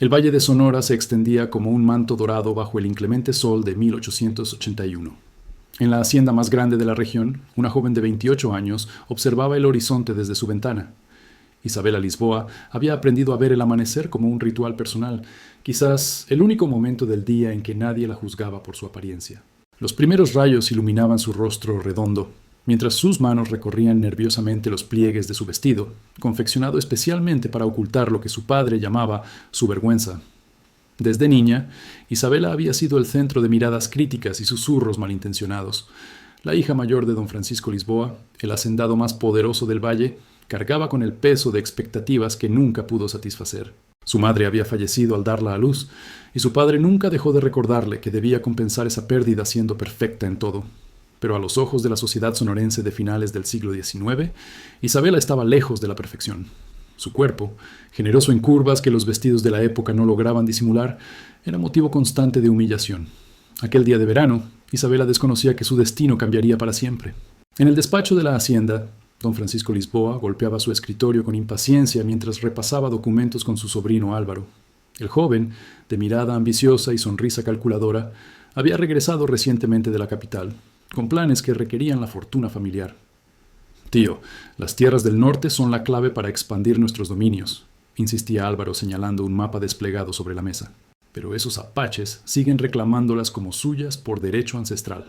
El valle de Sonora se extendía como un manto dorado bajo el inclemente sol de 1881. En la hacienda más grande de la región, una joven de 28 años observaba el horizonte desde su ventana. Isabela Lisboa había aprendido a ver el amanecer como un ritual personal, quizás el único momento del día en que nadie la juzgaba por su apariencia. Los primeros rayos iluminaban su rostro redondo, mientras sus manos recorrían nerviosamente los pliegues de su vestido, confeccionado especialmente para ocultar lo que su padre llamaba su vergüenza. Desde niña, Isabela había sido el centro de miradas críticas y susurros malintencionados. La hija mayor de don Francisco Lisboa, el hacendado más poderoso del valle, cargaba con el peso de expectativas que nunca pudo satisfacer. Su madre había fallecido al darla a luz, y su padre nunca dejó de recordarle que debía compensar esa pérdida siendo perfecta en todo. Pero a los ojos de la sociedad sonorense de finales del siglo XIX, Isabela estaba lejos de la perfección. Su cuerpo, generoso en curvas que los vestidos de la época no lograban disimular, era motivo constante de humillación. Aquel día de verano, Isabela desconocía que su destino cambiaría para siempre. En el despacho de la hacienda, don Francisco Lisboa golpeaba su escritorio con impaciencia mientras repasaba documentos con su sobrino Álvaro. El joven, de mirada ambiciosa y sonrisa calculadora, había regresado recientemente de la capital, con planes que requerían la fortuna familiar. «Tío, las tierras del norte son la clave para expandir nuestros dominios», insistía Álvaro señalando un mapa desplegado sobre la mesa. «Pero esos apaches siguen reclamándolas como suyas por derecho ancestral».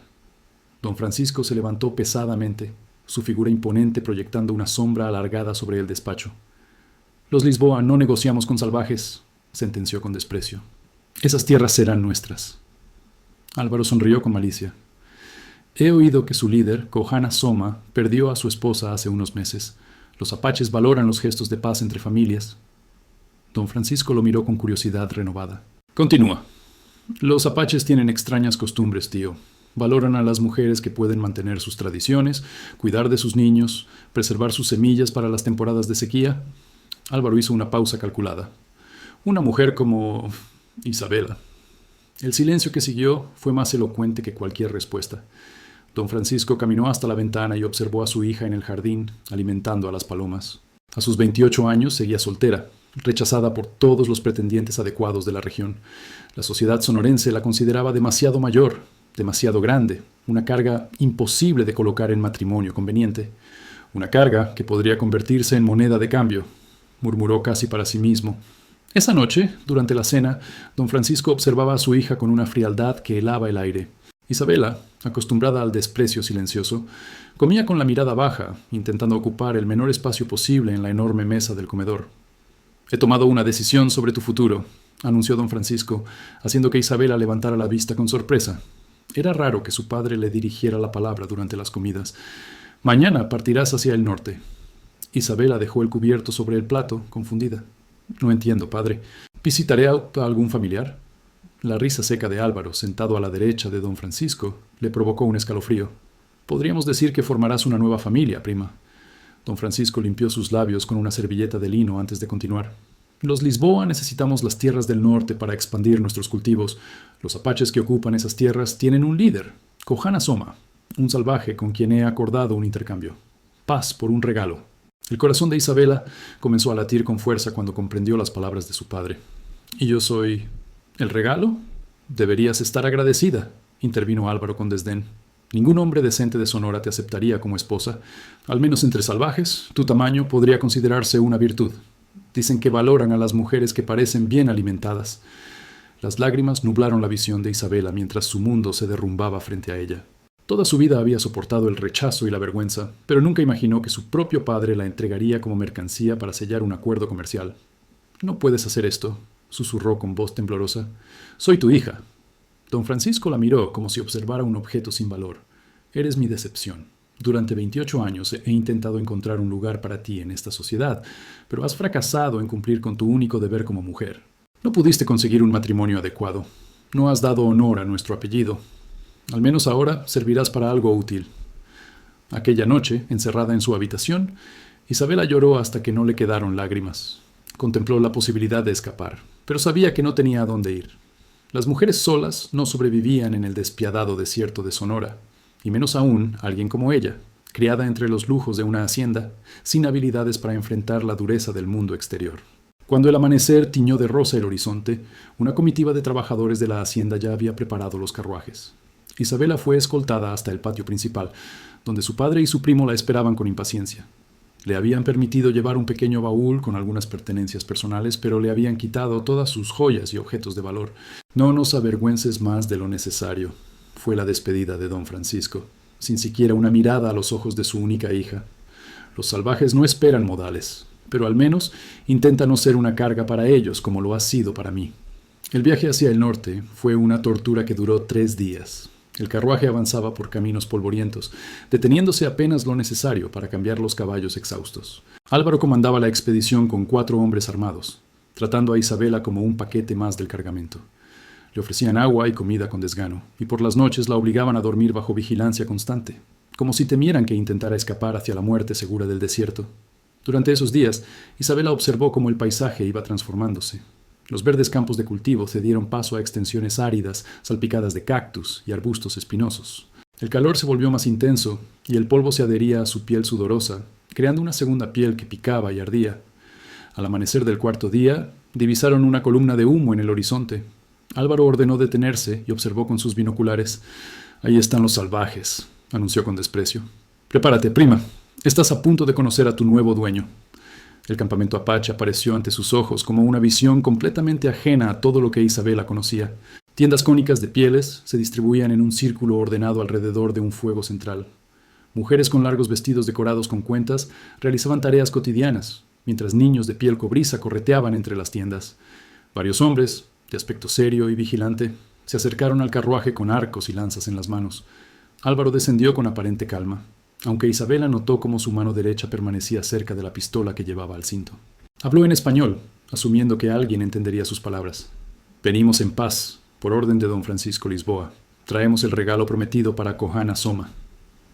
Don Francisco se levantó pesadamente, su figura imponente proyectando una sombra alargada sobre el despacho. «Los Lisboa no negociamos con salvajes», sentenció con desprecio. «Esas tierras serán nuestras». Álvaro sonrió con malicia. «He oído que su líder, Kohana Soma, perdió a su esposa hace unos meses. Los apaches valoran los gestos de paz entre familias». Don Francisco lo miró con curiosidad renovada. «Continúa. Los apaches tienen extrañas costumbres, tío. Valoran a las mujeres que pueden mantener sus tradiciones, cuidar de sus niños, preservar sus semillas para las temporadas de sequía». Álvaro hizo una pausa calculada. «Una mujer como Isabela». El silencio que siguió fue más elocuente que cualquier respuesta. Don Francisco caminó hasta la ventana y observó a su hija en el jardín, alimentando a las palomas. A sus 28 años seguía soltera, rechazada por todos los pretendientes adecuados de la región. La sociedad sonorense la consideraba demasiado mayor, demasiado grande, una carga imposible de colocar en matrimonio conveniente. Una carga que podría convertirse en moneda de cambio, murmuró casi para sí mismo. Esa noche, durante la cena, don Francisco observaba a su hija con una frialdad que helaba el aire. Isabela, acostumbrada al desprecio silencioso, comía con la mirada baja, intentando ocupar el menor espacio posible en la enorme mesa del comedor. «He tomado una decisión sobre tu futuro», anunció don Francisco, haciendo que Isabela levantara la vista con sorpresa. Era raro que su padre le dirigiera la palabra durante las comidas. «Mañana partirás hacia el norte». Isabela dejó el cubierto sobre el plato, confundida. «No entiendo, padre. ¿Visitaré a algún familiar?» La risa seca de Álvaro, sentado a la derecha de don Francisco, le provocó un escalofrío. «Podríamos decir que formarás una nueva familia, prima». Don Francisco limpió sus labios con una servilleta de lino antes de continuar. «Los Lisboa necesitamos las tierras del norte para expandir nuestros cultivos. Los apaches que ocupan esas tierras tienen un líder, Kohana Soma, un salvaje con quien he acordado un intercambio. Paz por un regalo». El corazón de Isabela comenzó a latir con fuerza cuando comprendió las palabras de su padre. «¿Y yo soy el regalo? Deberías estar agradecida», intervino Álvaro con desdén. «Ningún hombre decente de Sonora te aceptaría como esposa. Al menos entre salvajes, tu tamaño podría considerarse una virtud. Dicen que valoran a las mujeres que parecen bien alimentadas». Las lágrimas nublaron la visión de Isabela mientras su mundo se derrumbaba frente a ella. Toda su vida había soportado el rechazo y la vergüenza, pero nunca imaginó que su propio padre la entregaría como mercancía para sellar un acuerdo comercial. «No puedes hacer esto», susurró con voz temblorosa. «Soy tu hija». Don Francisco la miró como si observara un objeto sin valor. «Eres mi decepción. Durante 28 años he intentado encontrar un lugar para ti en esta sociedad, pero has fracasado en cumplir con tu único deber como mujer. No pudiste conseguir un matrimonio adecuado. No has dado honor a nuestro apellido. Al menos ahora servirás para algo útil». Aquella noche, encerrada en su habitación, Isabela lloró hasta que no le quedaron lágrimas. Contempló la posibilidad de escapar, pero sabía que no tenía a dónde ir. Las mujeres solas no sobrevivían en el despiadado desierto de Sonora, y menos aún alguien como ella, criada entre los lujos de una hacienda, sin habilidades para enfrentar la dureza del mundo exterior. Cuando el amanecer tiñó de rosa el horizonte, una comitiva de trabajadores de la hacienda ya había preparado los carruajes. Isabela fue escoltada hasta el patio principal, donde su padre y su primo la esperaban con impaciencia. Le habían permitido llevar un pequeño baúl con algunas pertenencias personales, pero le habían quitado todas sus joyas y objetos de valor. No nos avergüences más de lo necesario, fue la despedida de don Francisco, sin siquiera una mirada a los ojos de su única hija. Los salvajes no esperan modales, pero al menos intenta no ser una carga para ellos como lo ha sido para mí. El viaje hacia el norte fue una tortura que duró 3 días. El carruaje avanzaba por caminos polvorientos, deteniéndose apenas lo necesario para cambiar los caballos exhaustos. Álvaro comandaba la expedición con 4 hombres armados, tratando a Isabela como un paquete más del cargamento. Le ofrecían agua y comida con desgano, y por las noches la obligaban a dormir bajo vigilancia constante, como si temieran que intentara escapar hacia la muerte segura del desierto. Durante esos días, Isabela observó cómo el paisaje iba transformándose. Los verdes campos de cultivo cedieron paso a extensiones áridas, salpicadas de cactus y arbustos espinosos. El calor se volvió más intenso y el polvo se adhería a su piel sudorosa, creando una segunda piel que picaba y ardía. Al amanecer del 4.º día, divisaron una columna de humo en el horizonte. Álvaro ordenó detenerse y observó con sus binoculares. «Ahí están los salvajes», anunció con desprecio. «Prepárate, prima. Estás a punto de conocer a tu nuevo dueño». El campamento apache apareció ante sus ojos como una visión completamente ajena a todo lo que Isabela conocía. Tiendas cónicas de pieles se distribuían en un círculo ordenado alrededor de un fuego central. Mujeres con largos vestidos decorados con cuentas realizaban tareas cotidianas, mientras niños de piel cobriza correteaban entre las tiendas. Varios hombres, de aspecto serio y vigilante, se acercaron al carruaje con arcos y lanzas en las manos. Álvaro descendió con aparente calma, aunque Isabela notó cómo su mano derecha permanecía cerca de la pistola que llevaba al cinto. Habló en español, asumiendo que alguien entendería sus palabras. «Venimos en paz, por orden de don Francisco Lisboa. Traemos el regalo prometido para Kohana Soma».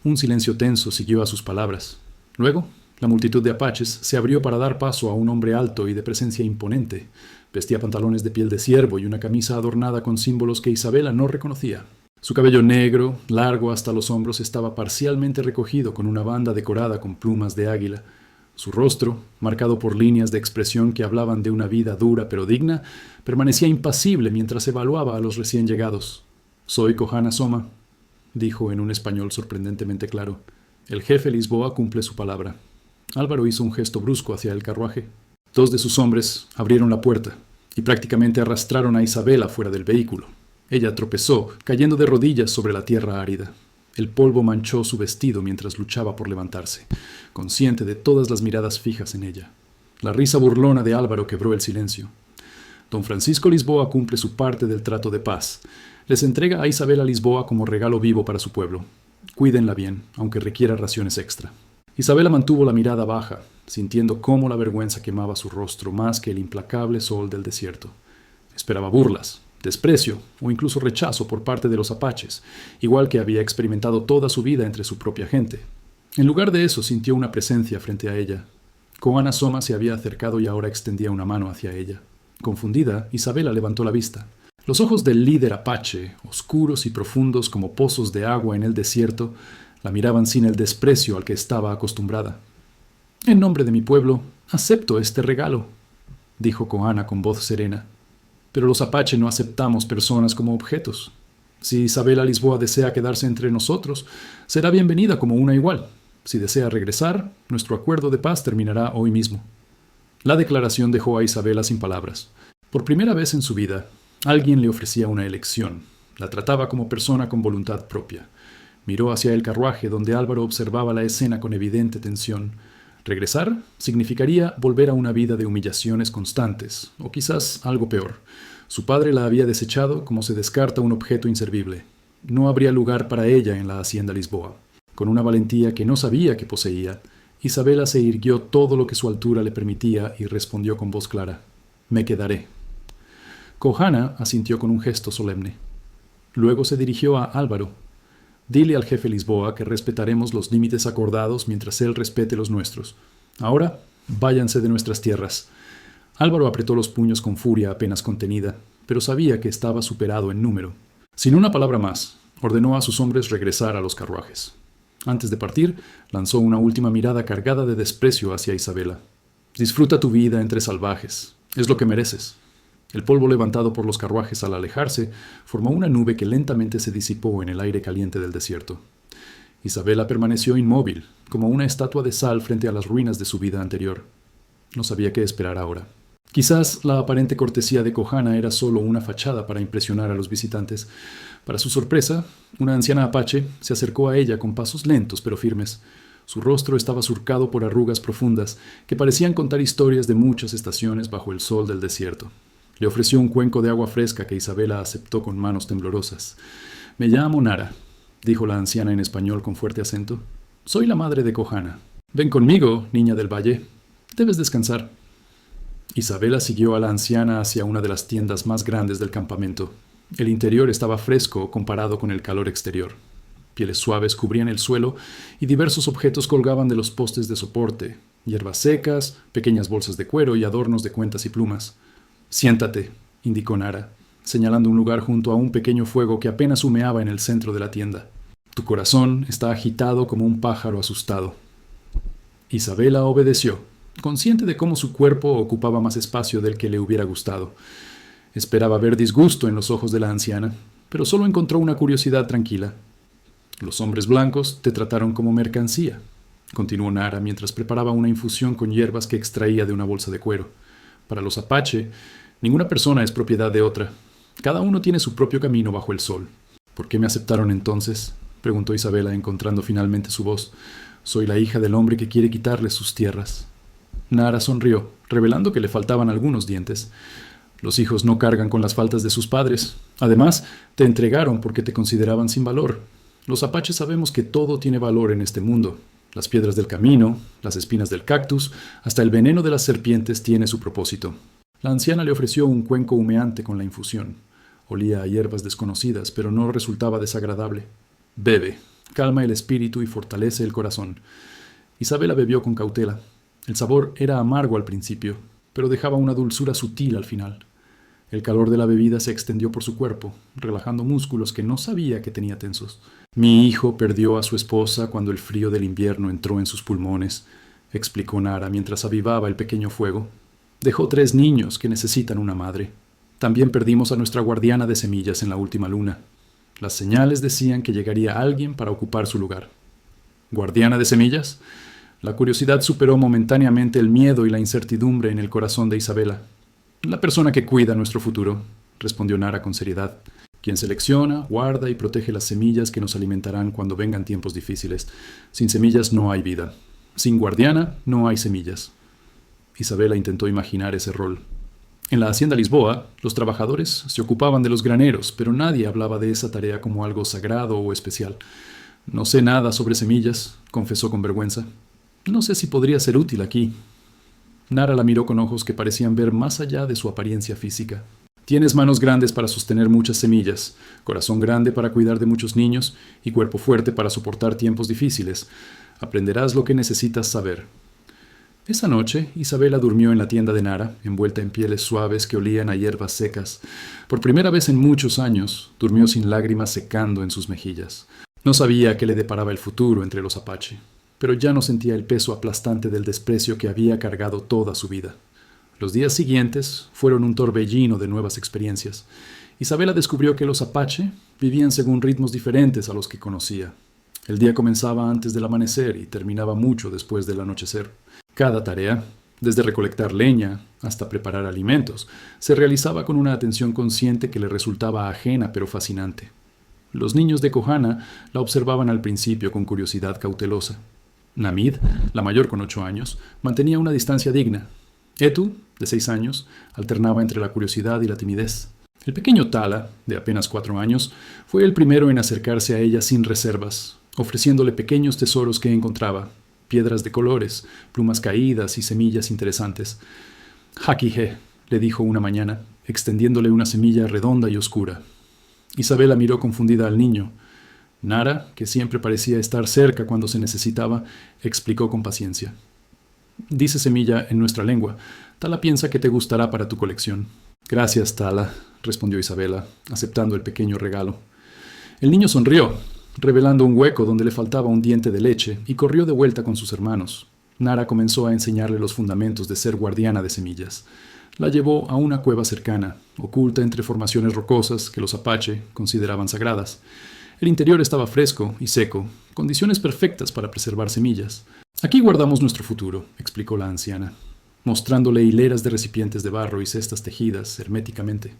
Un silencio tenso siguió a sus palabras. Luego, la multitud de apaches se abrió para dar paso a un hombre alto y de presencia imponente. Vestía pantalones de piel de ciervo y una camisa adornada con símbolos que Isabela no reconocía. Su cabello negro, largo hasta los hombros, estaba parcialmente recogido con una banda decorada con plumas de águila. Su rostro, marcado por líneas de expresión que hablaban de una vida dura pero digna, permanecía impasible mientras evaluaba a los recién llegados. «Soy Kohana Soma», dijo en un español sorprendentemente claro. «El jefe Lisboa cumple su palabra». Álvaro hizo un gesto brusco hacia el carruaje. 2 de sus hombres abrieron la puerta y prácticamente arrastraron a Isabela fuera del vehículo. Ella tropezó, cayendo de rodillas sobre la tierra árida. El polvo manchó su vestido mientras luchaba por levantarse, consciente de todas las miradas fijas en ella. La risa burlona de Álvaro quebró el silencio. Don Francisco Lisboa cumple su parte del trato de paz. Les entrega a Isabela Lisboa como regalo vivo para su pueblo. Cuídenla bien, aunque requiera raciones extra. Isabela mantuvo la mirada baja, sintiendo cómo la vergüenza quemaba su rostro más que el implacable sol del desierto. Esperaba burlas, desprecio o incluso rechazo por parte de los apaches, igual que había experimentado toda su vida entre su propia gente. En lugar de eso, sintió una presencia frente a ella. Kohana Soma se había acercado y ahora extendía una mano hacia ella. Confundida, Isabela levantó la vista. Los ojos del líder apache, oscuros y profundos como pozos de agua en el desierto, la miraban sin el desprecio al que estaba acostumbrada. «En nombre de mi pueblo, acepto este regalo», dijo Kohana con voz serena. «Pero los apache no aceptamos personas como objetos. Si Isabela Lisboa desea quedarse entre nosotros, será bienvenida como una igual. Si desea regresar, nuestro acuerdo de paz terminará hoy mismo». La declaración dejó a Isabela sin palabras. Por primera vez en su vida, alguien le ofrecía una elección. La trataba como persona con voluntad propia. Miró hacia el carruaje donde Álvaro observaba la escena con evidente tensión. Regresar significaría volver a una vida de humillaciones constantes, o quizás algo peor. Su padre la había desechado como se descarta un objeto inservible. No habría lugar para ella en la hacienda Lisboa. Con una valentía que no sabía que poseía, Isabela se irguió todo lo que su altura le permitía y respondió con voz clara: «Me quedaré». Kohana asintió con un gesto solemne. Luego se dirigió a Álvaro. «Dile al jefe Lisboa que respetaremos los límites acordados mientras él respete los nuestros. Ahora, váyanse de nuestras tierras». Álvaro apretó los puños con furia apenas contenida, pero sabía que estaba superado en número. Sin una palabra más, ordenó a sus hombres regresar a los carruajes. Antes de partir, lanzó una última mirada cargada de desprecio hacia Isabela. «Disfruta tu vida entre salvajes. Es lo que mereces. El polvo levantado por los carruajes al alejarse formó una nube que lentamente se disipó en el aire caliente del desierto. Isabela permaneció inmóvil, como una estatua de sal frente a las ruinas de su vida anterior. No sabía qué esperar ahora. Quizás la aparente cortesía de Kohana era solo una fachada para impresionar a los visitantes. Para su sorpresa, una anciana apache se acercó a ella con pasos lentos pero firmes. Su rostro estaba surcado por arrugas profundas que parecían contar historias de muchas estaciones bajo el sol del desierto. Le ofreció un cuenco de agua fresca que Isabela aceptó con manos temblorosas. «Me llamo Nara», dijo la anciana en español con fuerte acento. «Soy la madre de Kohana. Ven conmigo, niña del valle. Debes descansar». Isabela siguió a la anciana hacia una de las tiendas más grandes del campamento. El interior estaba fresco comparado con el calor exterior. Pieles suaves cubrían el suelo y diversos objetos colgaban de los postes de soporte, hierbas secas, pequeñas bolsas de cuero y adornos de cuentas y plumas. «Siéntate», indicó Nara, señalando un lugar junto a un pequeño fuego que apenas humeaba en el centro de la tienda. «Tu corazón está agitado como un pájaro asustado». Isabela obedeció, consciente de cómo su cuerpo ocupaba más espacio del que le hubiera gustado. Esperaba ver disgusto en los ojos de la anciana, pero solo encontró una curiosidad tranquila. «Los hombres blancos te trataron como mercancía», continuó Nara mientras preparaba una infusión con hierbas que extraía de una bolsa de cuero. «Para los apache, ninguna persona es propiedad de otra. Cada uno tiene su propio camino bajo el sol». «¿Por qué me aceptaron entonces?», preguntó Isabela, encontrando finalmente su voz. «Soy la hija del hombre que quiere quitarles sus tierras». Nara sonrió, revelando que le faltaban algunos dientes. «Los hijos no cargan con las faltas de sus padres. Además, te entregaron porque te consideraban sin valor. Los apaches sabemos que todo tiene valor en este mundo. Las piedras del camino, las espinas del cactus, hasta el veneno de las serpientes tiene su propósito». La anciana le ofreció un cuenco humeante con la infusión. Olía a hierbas desconocidas, pero no resultaba desagradable. «Bebe, calma el espíritu y fortalece el corazón». Isabela bebió con cautela. El sabor era amargo al principio, pero dejaba una dulzura sutil al final. El calor de la bebida se extendió por su cuerpo, relajando músculos que no sabía que tenía tensos. «Mi hijo perdió a su esposa cuando el frío del invierno entró en sus pulmones», explicó Nara mientras avivaba el pequeño fuego. «Dejó 3 niños que necesitan una madre. También perdimos a nuestra guardiana de semillas en la última luna. Las señales decían que llegaría alguien para ocupar su lugar». «¿Guardiana de semillas?». La curiosidad superó momentáneamente el miedo y la incertidumbre en el corazón de Isabela. «La persona que cuida nuestro futuro», respondió Nara con seriedad. «Quien selecciona, guarda y protege las semillas que nos alimentarán cuando vengan tiempos difíciles. Sin semillas no hay vida. Sin guardiana no hay semillas». Isabela intentó imaginar ese rol. En la hacienda Lisboa, los trabajadores se ocupaban de los graneros, pero nadie hablaba de esa tarea como algo sagrado o especial. «No sé nada sobre semillas», confesó con vergüenza. «No sé si podría ser útil aquí». Nara la miró con ojos que parecían ver más allá de su apariencia física. «Tienes manos grandes para sostener muchas semillas, corazón grande para cuidar de muchos niños y cuerpo fuerte para soportar tiempos difíciles. Aprenderás lo que necesitas saber». Esa noche, Isabela durmió en la tienda de Nara, envuelta en pieles suaves que olían a hierbas secas. Por primera vez en muchos años, durmió sin lágrimas secando en sus mejillas. No sabía qué le deparaba el futuro entre los apache, pero ya no sentía el peso aplastante del desprecio que había cargado toda su vida. Los días siguientes fueron un torbellino de nuevas experiencias. Isabela descubrió que los apache vivían según ritmos diferentes a los que conocía. El día comenzaba antes del amanecer y terminaba mucho después del anochecer. Cada tarea, desde recolectar leña hasta preparar alimentos, se realizaba con una atención consciente que le resultaba ajena pero fascinante. Los niños de Kohana la observaban al principio con curiosidad cautelosa. Namid, la mayor con 8 años, mantenía una distancia digna. Etu, de 6 años, alternaba entre la curiosidad y la timidez. El pequeño Tala, de apenas 4 años, fue el primero en acercarse a ella sin reservas, ofreciéndole pequeños tesoros que encontraba, piedras de colores, plumas caídas y semillas interesantes. «Hakije», le dijo una mañana, extendiéndole una semilla redonda y oscura. Isabela miró confundida al niño. Nara, que siempre parecía estar cerca cuando se necesitaba, explicó con paciencia. «Dice semilla en nuestra lengua. Tala piensa que te gustará para tu colección». «Gracias, Tala», respondió Isabela, aceptando el pequeño regalo. El niño sonrió, revelando un hueco donde le faltaba un diente de leche, y corrió de vuelta con sus hermanos. Nara comenzó a enseñarle los fundamentos de ser guardiana de semillas. La llevó a una cueva cercana, oculta entre formaciones rocosas que los apache consideraban sagradas. El interior estaba fresco y seco, condiciones perfectas para preservar semillas. Aquí guardamos nuestro futuro, explicó la anciana, mostrándole hileras de recipientes de barro y cestas tejidas herméticamente.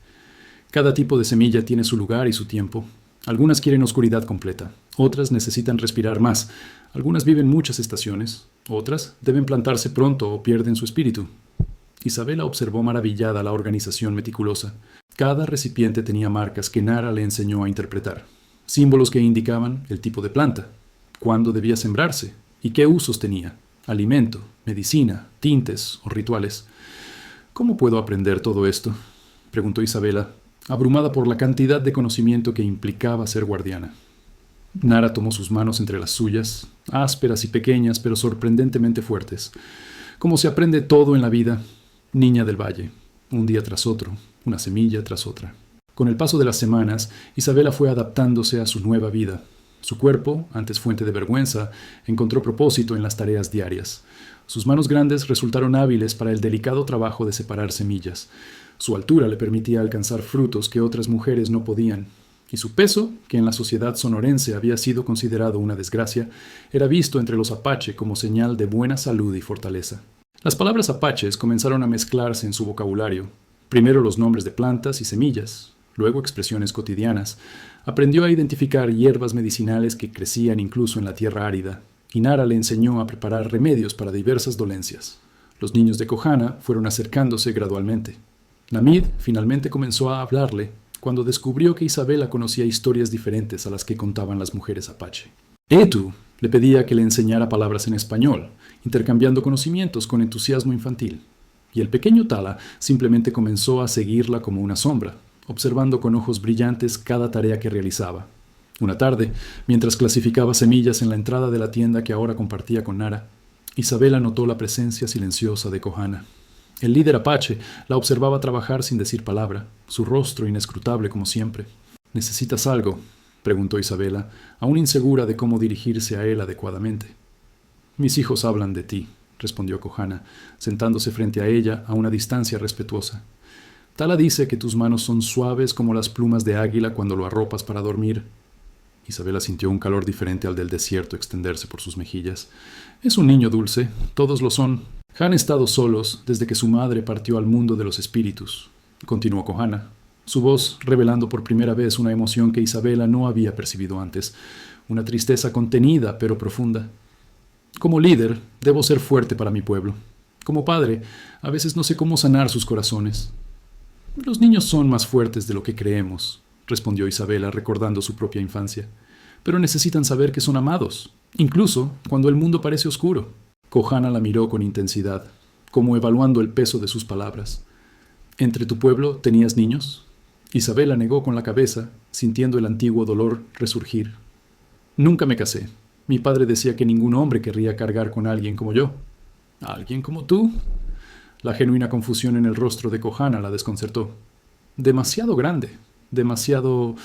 Cada tipo de semilla tiene su lugar y su tiempo. Algunas quieren oscuridad completa, otras necesitan respirar más, algunas viven muchas estaciones, otras deben plantarse pronto o pierden su espíritu. Isabela observó maravillada la organización meticulosa. Cada recipiente tenía marcas que Nara le enseñó a interpretar, símbolos que indicaban el tipo de planta, cuándo debía sembrarse y qué usos tenía, alimento, medicina, tintes o rituales. ¿Cómo puedo aprender todo esto?, preguntó Isabela, abrumada por la cantidad de conocimiento que implicaba ser guardiana. Nara tomó sus manos entre las suyas, ásperas y pequeñas, pero sorprendentemente fuertes. Como se aprende todo en la vida, niña del valle, un día tras otro, una semilla tras otra. Con el paso de las semanas, Isabela fue adaptándose a su nueva vida. Su cuerpo, antes fuente de vergüenza, encontró propósito en las tareas diarias. Sus manos grandes resultaron hábiles para el delicado trabajo de separar semillas. Su altura le permitía alcanzar frutos que otras mujeres no podían, y su peso, que en la sociedad sonorense había sido considerado una desgracia, era visto entre los apache como señal de buena salud y fortaleza. Las palabras apaches comenzaron a mezclarse en su vocabulario. Primero los nombres de plantas y semillas, luego expresiones cotidianas. Aprendió a identificar hierbas medicinales que crecían incluso en la tierra árida, y Nara le enseñó a preparar remedios para diversas dolencias. Los niños de Kohana fueron acercándose gradualmente. Namid finalmente comenzó a hablarle cuando descubrió que Isabela conocía historias diferentes a las que contaban las mujeres apache. Etu le pedía que le enseñara palabras en español, intercambiando conocimientos con entusiasmo infantil, y el pequeño Tala simplemente comenzó a seguirla como una sombra, observando con ojos brillantes cada tarea que realizaba. Una tarde, mientras clasificaba semillas en la entrada de la tienda que ahora compartía con Nara, Isabela notó la presencia silenciosa de Kohana. El líder apache la observaba trabajar sin decir palabra, su rostro inescrutable como siempre. ¿Necesitas algo?, preguntó Isabela, aún insegura de cómo dirigirse a él adecuadamente. Mis hijos hablan de ti, respondió Kohana, sentándose frente a ella a una distancia respetuosa. Tala dice que tus manos son suaves como las plumas de águila cuando lo arropas para dormir. Isabela sintió un calor diferente al del desierto extenderse por sus mejillas. Es un niño dulce, todos lo son. Han estado solos desde que su madre partió al mundo de los espíritus, continuó Kohana, su voz revelando por primera vez una emoción que Isabela no había percibido antes, una tristeza contenida pero profunda. Como líder, debo ser fuerte para mi pueblo. Como padre, a veces no sé cómo sanar sus corazones. Los niños son más fuertes de lo que creemos, respondió Isabela recordando su propia infancia, pero necesitan saber que son amados, incluso cuando el mundo parece oscuro. Kohana la miró con intensidad, como evaluando el peso de sus palabras. ¿Entre tu pueblo tenías niños? Isabela negó con la cabeza, sintiendo el antiguo dolor resurgir. Nunca me casé. Mi padre decía que ningún hombre querría cargar con alguien como yo. ¿Alguien como tú? La genuina confusión en el rostro de Kohana la desconcertó. Demasiado grande, demasiado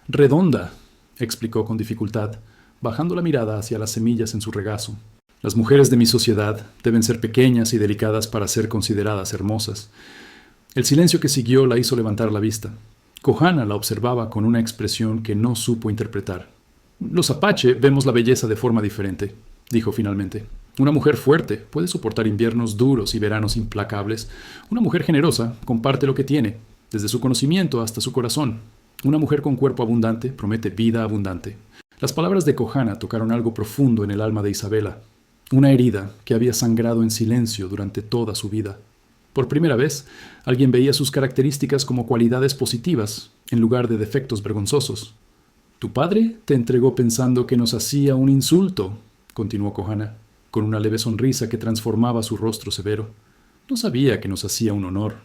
redonda, explicó con dificultad, bajando la mirada hacia las semillas en su regazo. Las mujeres de mi sociedad deben ser pequeñas y delicadas para ser consideradas hermosas. El silencio que siguió la hizo levantar la vista. Kohana la observaba con una expresión que no supo interpretar. Los apache vemos la belleza de forma diferente, dijo finalmente. Una mujer fuerte puede soportar inviernos duros y veranos implacables. Una mujer generosa comparte lo que tiene, desde su conocimiento hasta su corazón. Una mujer con cuerpo abundante promete vida abundante. Las palabras de Kohana tocaron algo profundo en el alma de Isabela. Una herida que había sangrado en silencio durante toda su vida. Por primera vez, alguien veía sus características como cualidades positivas, en lugar de defectos vergonzosos. Tu padre te entregó pensando que nos hacía un insulto, continuó Kohana, con una leve sonrisa que transformaba su rostro severo. No sabía que nos hacía un honor.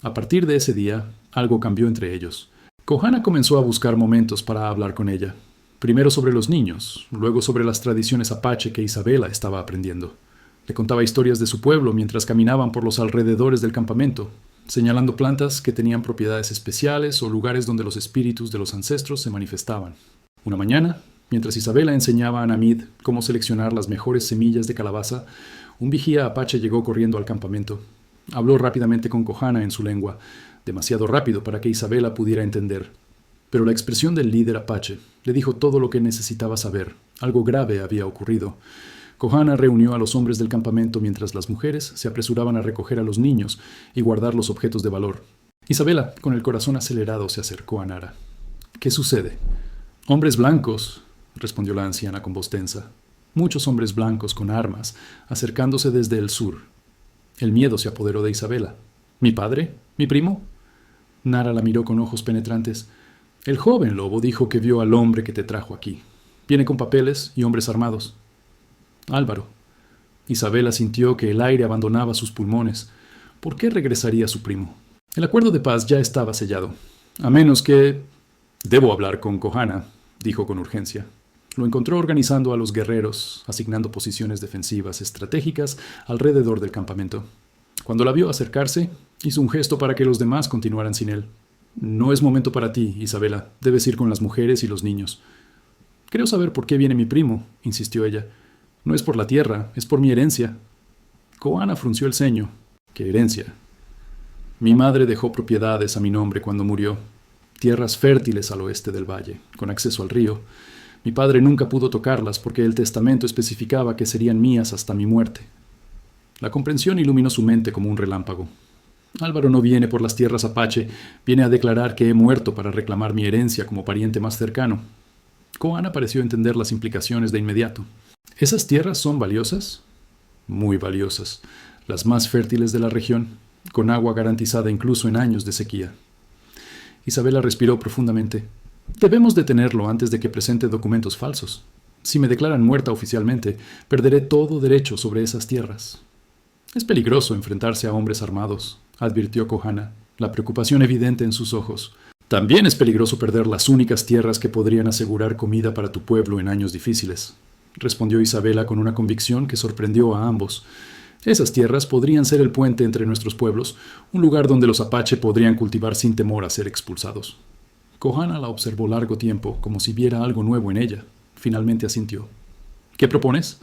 A partir de ese día, algo cambió entre ellos. Kohana comenzó a buscar momentos para hablar con ella. Primero sobre los niños, luego sobre las tradiciones apache que Isabela estaba aprendiendo. Le contaba historias de su pueblo mientras caminaban por los alrededores del campamento, señalando plantas que tenían propiedades especiales o lugares donde los espíritus de los ancestros se manifestaban. Una mañana, mientras Isabela enseñaba a Namid cómo seleccionar las mejores semillas de calabaza, un vigía apache llegó corriendo al campamento. Habló rápidamente con Kohana en su lengua, demasiado rápido para que Isabela pudiera entender. Pero la expresión del líder apache le dijo todo lo que necesitaba saber. Algo grave había ocurrido. Kohana reunió a los hombres del campamento mientras las mujeres se apresuraban a recoger a los niños y guardar los objetos de valor. Isabela, con el corazón acelerado, se acercó a Nara. «¿Qué sucede?» «Hombres blancos», respondió la anciana con voz tensa. «Muchos hombres blancos con armas, acercándose desde el sur». El miedo se apoderó de Isabela. «¿Mi padre? ¿Mi primo?» Nara la miró con ojos penetrantes. «El joven lobo dijo que vio al hombre que te trajo aquí. Viene con papeles y hombres armados». «Álvaro». Isabela sintió que el aire abandonaba sus pulmones. ¿Por qué regresaría su primo? El acuerdo de paz ya estaba sellado. A menos que... «Debo hablar con Kohana», dijo con urgencia. Lo encontró organizando a los guerreros, asignando posiciones defensivas estratégicas alrededor del campamento. Cuando la vio acercarse, hizo un gesto para que los demás continuaran sin él. «No es momento para ti, Isabela. Debes ir con las mujeres y los niños». «Creo saber por qué viene mi primo», insistió ella. «No es por la tierra, es por mi herencia». Kohana frunció el ceño. «¿Qué herencia?» «Mi madre dejó propiedades a mi nombre cuando murió. Tierras fértiles al oeste del valle, con acceso al río. Mi padre nunca pudo tocarlas porque el testamento especificaba que serían mías hasta mi muerte». La comprensión iluminó su mente como un relámpago. «Álvaro no viene por las tierras apache, viene a declarar que he muerto para reclamar mi herencia como pariente más cercano». Kohana pareció entender las implicaciones de inmediato. «¿Esas tierras son valiosas?» «Muy valiosas, las más fértiles de la región, con agua garantizada incluso en años de sequía». Isabela respiró profundamente. «Debemos detenerlo antes de que presente documentos falsos. Si me declaran muerta oficialmente, perderé todo derecho sobre esas tierras». «Es peligroso enfrentarse a hombres armados», advirtió Kohana, la preocupación evidente en sus ojos. «También es peligroso perder las únicas tierras que podrían asegurar comida para tu pueblo en años difíciles», respondió Isabela con una convicción que sorprendió a ambos. «Esas tierras podrían ser el puente entre nuestros pueblos, un lugar donde los apache podrían cultivar sin temor a ser expulsados». Kohana la observó largo tiempo, como si viera algo nuevo en ella. Finalmente asintió. «¿Qué propones?»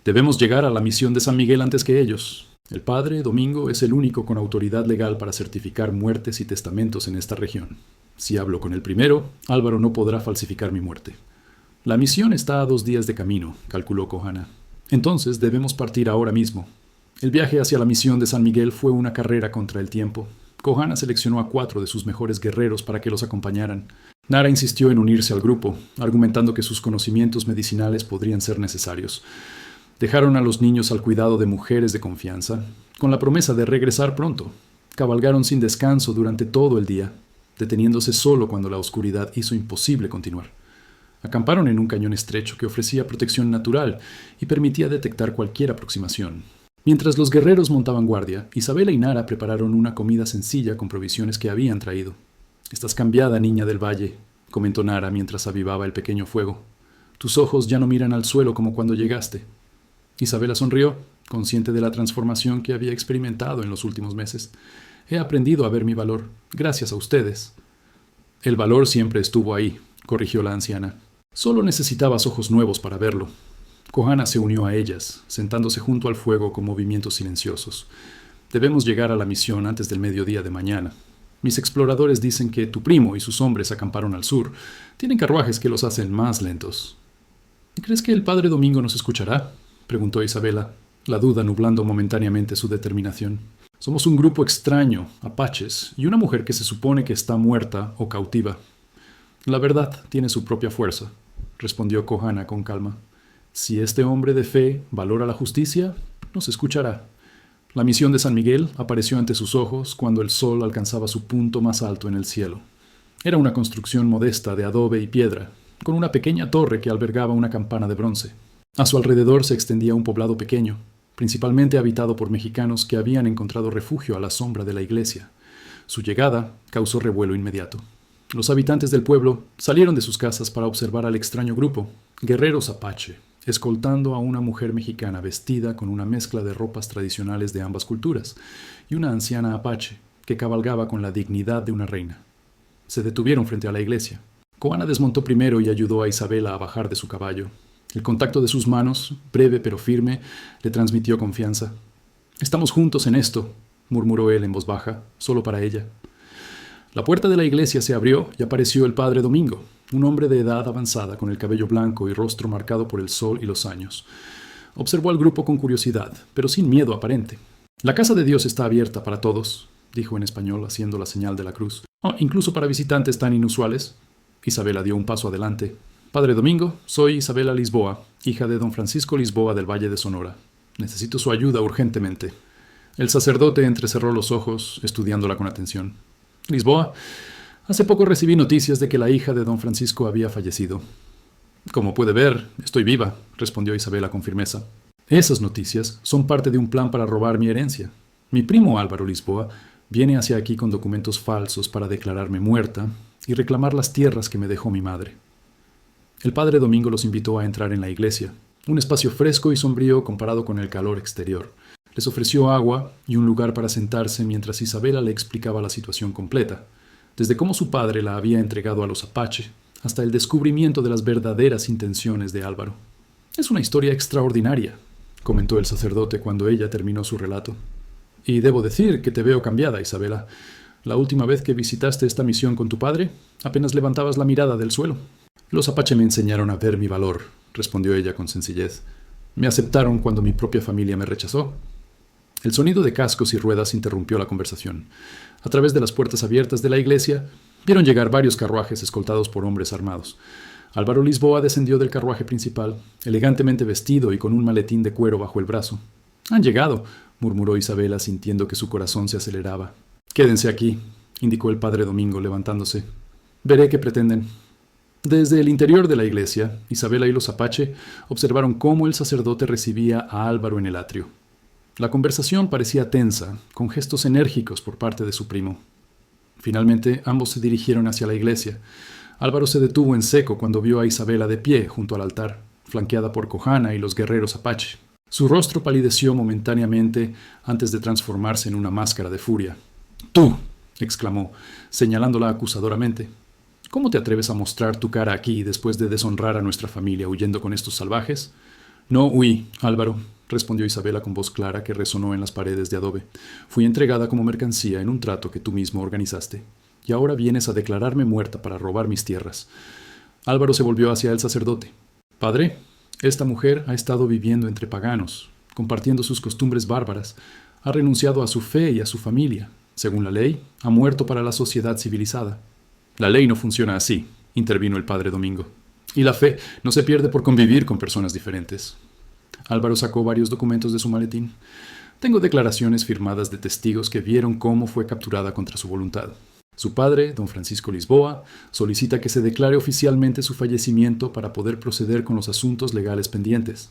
«Debemos llegar a la misión de San Miguel antes que ellos. El padre, Domingo, es el único con autoridad legal para certificar muertes y testamentos en esta región. Si hablo con el primero, Álvaro no podrá falsificar mi muerte». «La misión está a 2 días de camino», calculó Kohana. «Entonces debemos partir ahora mismo». El viaje hacia la misión de San Miguel fue una carrera contra el tiempo. Kohana seleccionó a 4 de sus mejores guerreros para que los acompañaran. Nara insistió en unirse al grupo, argumentando que sus conocimientos medicinales podrían ser necesarios. Dejaron a los niños al cuidado de mujeres de confianza, con la promesa de regresar pronto. Cabalgaron sin descanso durante todo el día, deteniéndose solo cuando la oscuridad hizo imposible continuar. Acamparon en un cañón estrecho que ofrecía protección natural y permitía detectar cualquier aproximación. Mientras los guerreros montaban guardia, Isabela y Nara prepararon una comida sencilla con provisiones que habían traído. «Estás cambiada, niña del valle», comentó Nara mientras avivaba el pequeño fuego. «Tus ojos ya no miran al suelo como cuando llegaste». Isabela sonrió, consciente de la transformación que había experimentado en los últimos meses. «He aprendido a ver mi valor, gracias a ustedes». «El valor siempre estuvo ahí», corrigió la anciana. «Solo necesitabas ojos nuevos para verlo». Kohana se unió a ellas, sentándose junto al fuego con movimientos silenciosos. «Debemos llegar a la misión antes del mediodía de mañana. Mis exploradores dicen que tu primo y sus hombres acamparon al sur. Tienen carruajes que los hacen más lentos». «¿Crees que el padre Domingo nos escuchará?», preguntó Isabela, la duda nublando momentáneamente su determinación. «Somos un grupo extraño, apaches, y una mujer que se supone que está muerta o cautiva». «La verdad tiene su propia fuerza», respondió Kohana con calma. «Si este hombre de fe valora la justicia, nos escuchará». La misión de San Miguel apareció ante sus ojos cuando el sol alcanzaba su punto más alto en el cielo. Era una construcción modesta de adobe y piedra, con una pequeña torre que albergaba una campana de bronce. A su alrededor se extendía un poblado pequeño, principalmente habitado por mexicanos que habían encontrado refugio a la sombra de la iglesia. Su llegada causó revuelo inmediato. Los habitantes del pueblo salieron de sus casas para observar al extraño grupo, guerreros apache, escoltando a una mujer mexicana vestida con una mezcla de ropas tradicionales de ambas culturas, y una anciana apache que cabalgaba con la dignidad de una reina. Se detuvieron frente a la iglesia. Kohana desmontó primero y ayudó a Isabela a bajar de su caballo. El contacto de sus manos, breve pero firme, le transmitió confianza. «Estamos juntos en esto», murmuró él en voz baja, solo para ella. La puerta de la iglesia se abrió y apareció el padre Domingo, un hombre de edad avanzada con el cabello blanco y rostro marcado por el sol y los años. Observó al grupo con curiosidad, pero sin miedo aparente. «La casa de Dios está abierta para todos», dijo en español haciendo la señal de la cruz. «Oh, incluso para visitantes tan inusuales». Isabela dio un paso adelante. «Padre Domingo, soy Isabela Lisboa, hija de don Francisco Lisboa del Valle de Sonora. Necesito su ayuda urgentemente». El sacerdote entrecerró los ojos, estudiándola con atención. «Lisboa, hace poco recibí noticias de que la hija de don Francisco había fallecido». «Como puede ver, estoy viva», respondió Isabela con firmeza. «Esas noticias son parte de un plan para robar mi herencia. Mi primo Álvaro Lisboa viene hacia aquí con documentos falsos para declararme muerta y reclamar las tierras que me dejó mi madre». El padre Domingo los invitó a entrar en la iglesia, un espacio fresco y sombrío comparado con el calor exterior. Les ofreció agua y un lugar para sentarse mientras Isabela le explicaba la situación completa, desde cómo su padre la había entregado a los Apache hasta el descubrimiento de las verdaderas intenciones de Álvaro. «Es una historia extraordinaria», comentó el sacerdote cuando ella terminó su relato. «Y debo decir que te veo cambiada, Isabela. La última vez que visitaste esta misión con tu padre, apenas levantabas la mirada del suelo». «Los Apache me enseñaron a ver mi valor», respondió ella con sencillez. «Me aceptaron cuando mi propia familia me rechazó». El sonido de cascos y ruedas interrumpió la conversación. A través de las puertas abiertas de la iglesia, vieron llegar varios carruajes escoltados por hombres armados. Álvaro Lisboa descendió del carruaje principal, elegantemente vestido y con un maletín de cuero bajo el brazo. «Han llegado», murmuró Isabela, sintiendo que su corazón se aceleraba. «Quédense aquí», indicó el padre Domingo, levantándose. «Veré qué pretenden». Desde el interior de la iglesia, Isabela y los Apache observaron cómo el sacerdote recibía a Álvaro en el atrio. La conversación parecía tensa, con gestos enérgicos por parte de su primo. Finalmente, ambos se dirigieron hacia la iglesia. Álvaro se detuvo en seco cuando vio a Isabela de pie junto al altar, flanqueada por Cojana y los guerreros Apache. Su rostro palideció momentáneamente antes de transformarse en una máscara de furia. «¡Tú!», exclamó, señalándola acusadoramente. «¿Cómo te atreves a mostrar tu cara aquí después de deshonrar a nuestra familia huyendo con estos salvajes?» «No huí, Álvaro», respondió Isabela con voz clara que resonó en las paredes de adobe. «Fui entregada como mercancía en un trato que tú mismo organizaste. Y ahora vienes a declararme muerta para robar mis tierras». Álvaro se volvió hacia el sacerdote. «Padre, esta mujer ha estado viviendo entre paganos, compartiendo sus costumbres bárbaras. Ha renunciado a su fe y a su familia. Según la ley, ha muerto para la sociedad civilizada». «La ley no funciona así», intervino el padre Domingo. «Y la fe no se pierde por convivir con personas diferentes». Álvaro sacó varios documentos de su maletín. «Tengo declaraciones firmadas de testigos que vieron cómo fue capturada contra su voluntad. Su padre, don Francisco Lisboa, solicita que se declare oficialmente su fallecimiento para poder proceder con los asuntos legales pendientes».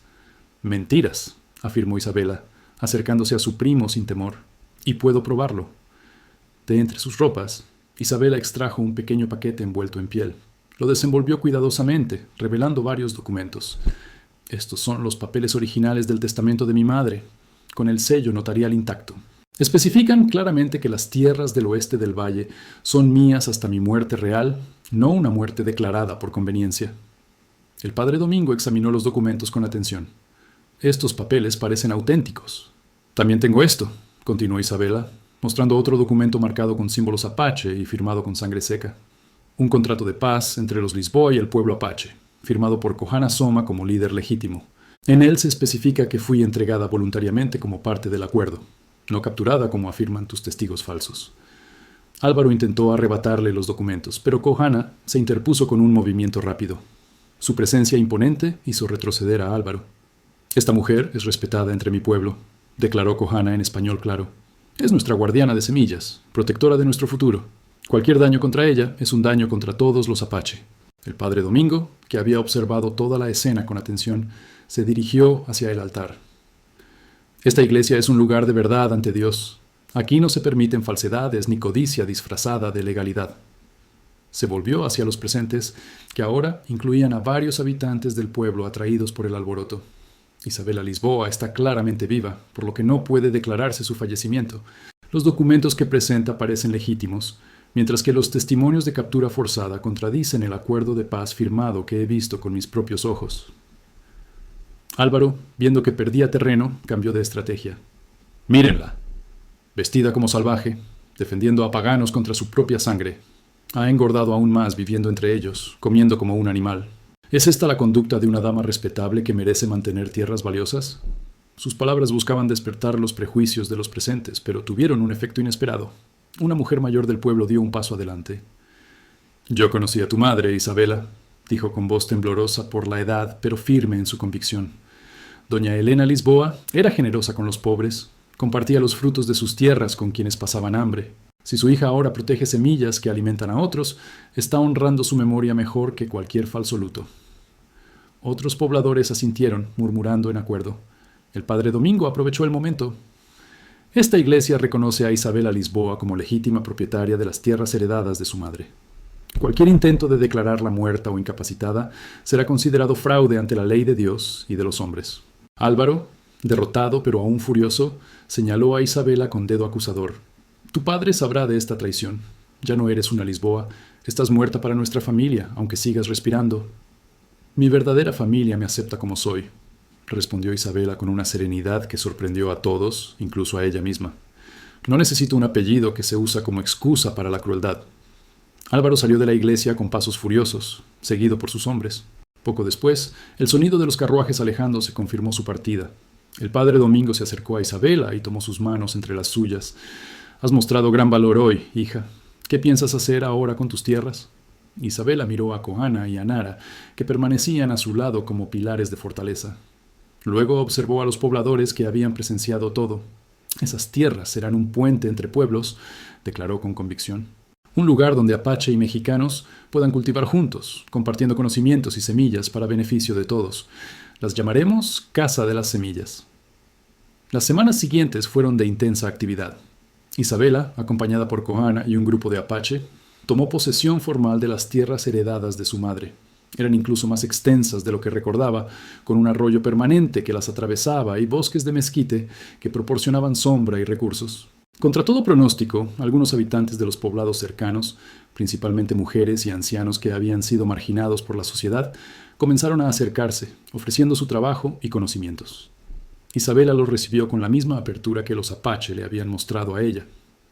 «Mentiras», afirmó Isabela, acercándose a su primo sin temor. «Y puedo probarlo». De entre sus ropas, Isabela extrajo un pequeño paquete envuelto en piel. Lo desenvolvió cuidadosamente, revelando varios documentos. «Estos son los papeles originales del testamento de mi madre, con el sello notarial intacto. Especifican claramente que las tierras del oeste del valle son mías hasta mi muerte real, no una muerte declarada por conveniencia». El padre Domingo examinó los documentos con atención. «Estos papeles parecen auténticos». «También tengo esto», continuó Isabela, mostrando otro documento marcado con símbolos Apache y firmado con sangre seca. «Un contrato de paz entre los Lisboa y el pueblo Apache, firmado por Cojana Soma como líder legítimo. En él se especifica que fui entregada voluntariamente como parte del acuerdo, no capturada como afirman tus testigos falsos». Álvaro intentó arrebatarle los documentos, pero Cojana se interpuso con un movimiento rápido. Su presencia imponente hizo retroceder a Álvaro. «Esta mujer es respetada entre mi pueblo», declaró Cojana en español claro. «Es nuestra guardiana de semillas, protectora de nuestro futuro. Cualquier daño contra ella es un daño contra todos los Apache». El padre Domingo, que había observado toda la escena con atención, se dirigió hacia el altar. «Esta iglesia es un lugar de verdad ante Dios. Aquí no se permiten falsedades ni codicia disfrazada de legalidad». Se volvió hacia los presentes, que ahora incluían a varios habitantes del pueblo atraídos por el alboroto. «Isabela Lisboa está claramente viva, por lo que no puede declararse su fallecimiento. Los documentos que presenta parecen legítimos, mientras que los testimonios de captura forzada contradicen el acuerdo de paz firmado que he visto con mis propios ojos». Álvaro, viendo que perdía terreno, cambió de estrategia. «Mírenla», Vestida como salvaje, defendiendo a paganos contra su propia sangre, ha engordado aún más viviendo entre ellos, comiendo como un animal. ¿Es esta la conducta de una dama respetable que merece mantener tierras valiosas? Sus palabras buscaban despertar los prejuicios de los presentes, pero tuvieron un efecto inesperado. Una mujer mayor del pueblo dio un paso adelante. «Yo conocí a tu madre, Isabela», dijo con voz temblorosa por la edad, pero firme en su convicción. Doña Elena Lisboa era generosa con los pobres, compartía los frutos de sus tierras con quienes pasaban hambre. Si su hija ahora protege semillas que alimentan a otros, está honrando su memoria mejor que cualquier falso luto. Otros pobladores asintieron, murmurando en acuerdo. El padre Domingo aprovechó el momento. Esta iglesia reconoce a Isabela Lisboa como legítima propietaria de las tierras heredadas de su madre. Cualquier intento de declararla muerta o incapacitada será considerado fraude ante la ley de Dios y de los hombres. Álvaro, derrotado pero aún furioso, señaló a Isabela con dedo acusador. Tu padre sabrá de esta traición. Ya no eres una Lisboa, estás muerta para nuestra familia, aunque sigas respirando. Mi verdadera familia me acepta como soy, respondió Isabela con una serenidad que sorprendió a todos, incluso a ella misma. No necesito un apellido que se usa como excusa para la crueldad. Álvaro salió de la iglesia con pasos furiosos, seguido por sus hombres. Poco después, el sonido de los carruajes alejándose confirmó su partida. El padre Domingo se acercó a Isabela y tomó sus manos entre las suyas. Has mostrado gran valor hoy, hija. ¿Qué piensas hacer ahora con tus tierras? Isabela miró a Kohana y a Nara, que permanecían a su lado como pilares de fortaleza. Luego observó a los pobladores que habían presenciado todo. Esas tierras serán un puente entre pueblos, declaró con convicción. Un lugar donde apache y mexicanos puedan cultivar juntos, compartiendo conocimientos y semillas para beneficio de todos. Las llamaremos Casa de las Semillas. Las semanas siguientes fueron de intensa actividad. Isabela, acompañada por Kohana y un grupo de apache, tomó posesión formal de las tierras heredadas de su madre. Eran incluso más extensas de lo que recordaba, con un arroyo permanente que las atravesaba y bosques de mezquite que proporcionaban sombra y recursos. Contra todo pronóstico, algunos habitantes de los poblados cercanos, principalmente mujeres y ancianos que habían sido marginados por la sociedad, comenzaron a acercarse, ofreciendo su trabajo y conocimientos. Isabela los recibió con la misma apertura que los apache le habían mostrado a ella.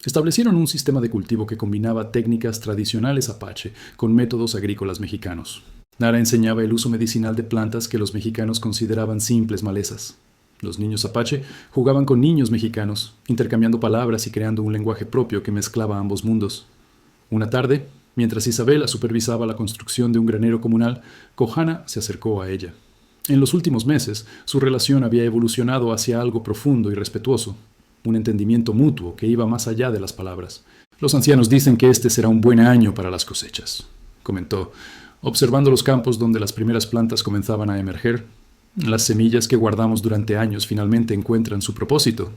Establecieron un sistema de cultivo que combinaba técnicas tradicionales apache con métodos agrícolas mexicanos. Nara enseñaba el uso medicinal de plantas que los mexicanos consideraban simples malezas. Los niños apache jugaban con niños mexicanos, intercambiando palabras y creando un lenguaje propio que mezclaba ambos mundos. Una tarde, mientras Isabela supervisaba la construcción de un granero comunal, Kohana se acercó a ella. En los últimos meses, su relación había evolucionado hacia algo profundo y respetuoso, un entendimiento mutuo que iba más allá de las palabras. Los ancianos dicen que este será un buen año para las cosechas, comentó, observando los campos donde las primeras plantas comenzaban a emerger. Las semillas que guardamos durante años finalmente encuentran su propósito,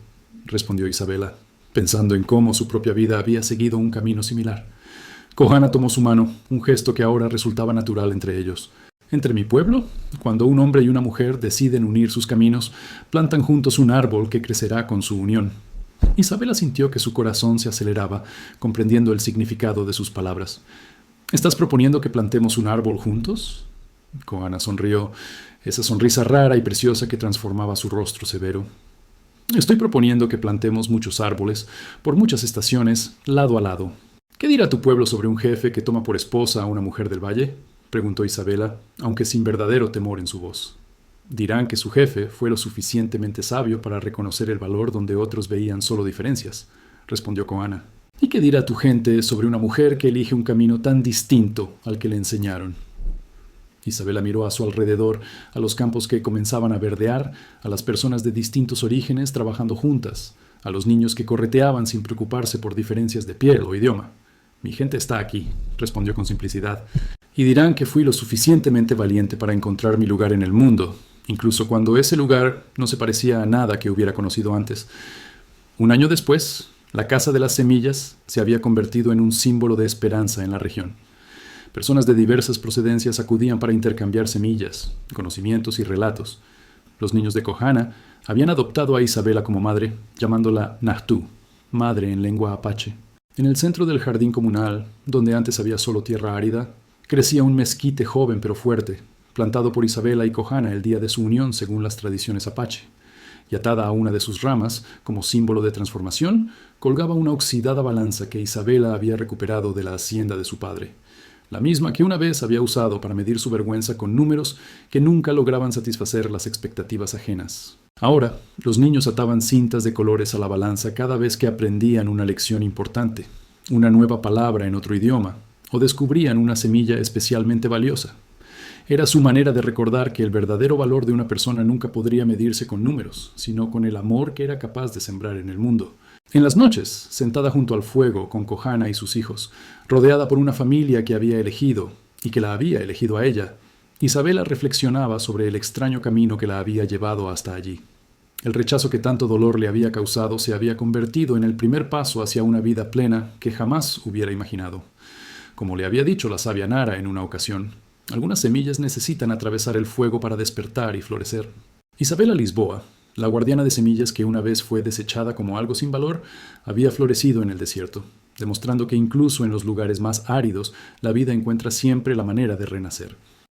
respondió Isabela, pensando en cómo su propia vida había seguido un camino similar. Kohana tomó su mano, un gesto que ahora resultaba natural entre ellos. Entre mi pueblo, cuando un hombre y una mujer deciden unir sus caminos, plantan juntos un árbol que crecerá con su unión. Isabela sintió que su corazón se aceleraba, comprendiendo el significado de sus palabras. ¿Estás proponiendo que plantemos un árbol juntos? Kohana sonrió, esa sonrisa rara y preciosa que transformaba su rostro severo. Estoy proponiendo que plantemos muchos árboles, por muchas estaciones, lado a lado. ¿Qué dirá tu pueblo sobre un jefe que toma por esposa a una mujer del valle? Preguntó Isabela, aunque sin verdadero temor en su voz. Dirán que su jefe fue lo suficientemente sabio para reconocer el valor donde otros veían solo diferencias, respondió Kohana. ¿Y qué dirá tu gente sobre una mujer que elige un camino tan distinto al que le enseñaron? Isabela miró a su alrededor, a los campos que comenzaban a verdear, a las personas de distintos orígenes trabajando juntas, a los niños que correteaban sin preocuparse por diferencias de piel o idioma. Mi gente está aquí, respondió con simplicidad, y dirán que fui lo suficientemente valiente para encontrar mi lugar en el mundo, incluso cuando ese lugar no se parecía a nada que hubiera conocido antes. Un año después, la Casa de las Semillas se había convertido en un símbolo de esperanza en la región. Personas de diversas procedencias acudían para intercambiar semillas, conocimientos y relatos. Los niños de Kohana habían adoptado a Isabela como madre, llamándola Nahtú, madre en lengua apache. En el centro del jardín comunal, donde antes había solo tierra árida, crecía un mezquite joven pero fuerte, plantado por Isabela y Kohana el día de su unión según las tradiciones apache. y atada a una de sus ramas, como símbolo de transformación, colgaba una oxidada balanza que Isabela había recuperado de la hacienda de su padre, la misma que una vez había usado para medir su vergüenza con números que nunca lograban satisfacer las expectativas ajenas. Ahora, los niños ataban cintas de colores a la balanza cada vez que aprendían una lección importante, una nueva palabra en otro idioma, o descubrían una semilla especialmente valiosa. Era su manera de recordar que el verdadero valor de una persona nunca podría medirse con números, sino con el amor que era capaz de sembrar en el mundo. En las noches, sentada junto al fuego con Kohana y sus hijos, rodeada por una familia que había elegido y que la había elegido a ella, Isabela reflexionaba sobre el extraño camino que la había llevado hasta allí. El rechazo que tanto dolor le había causado se había convertido en el primer paso hacia una vida plena que jamás hubiera imaginado. Como le había dicho la sabia Nara en una ocasión, algunas semillas necesitan atravesar el fuego para despertar y florecer. Isabela Lisboa, la guardiana de semillas que una vez fue desechada como algo sin valor, había florecido en el desierto, demostrando que incluso en los lugares más áridos la vida encuentra siempre la manera de renacer.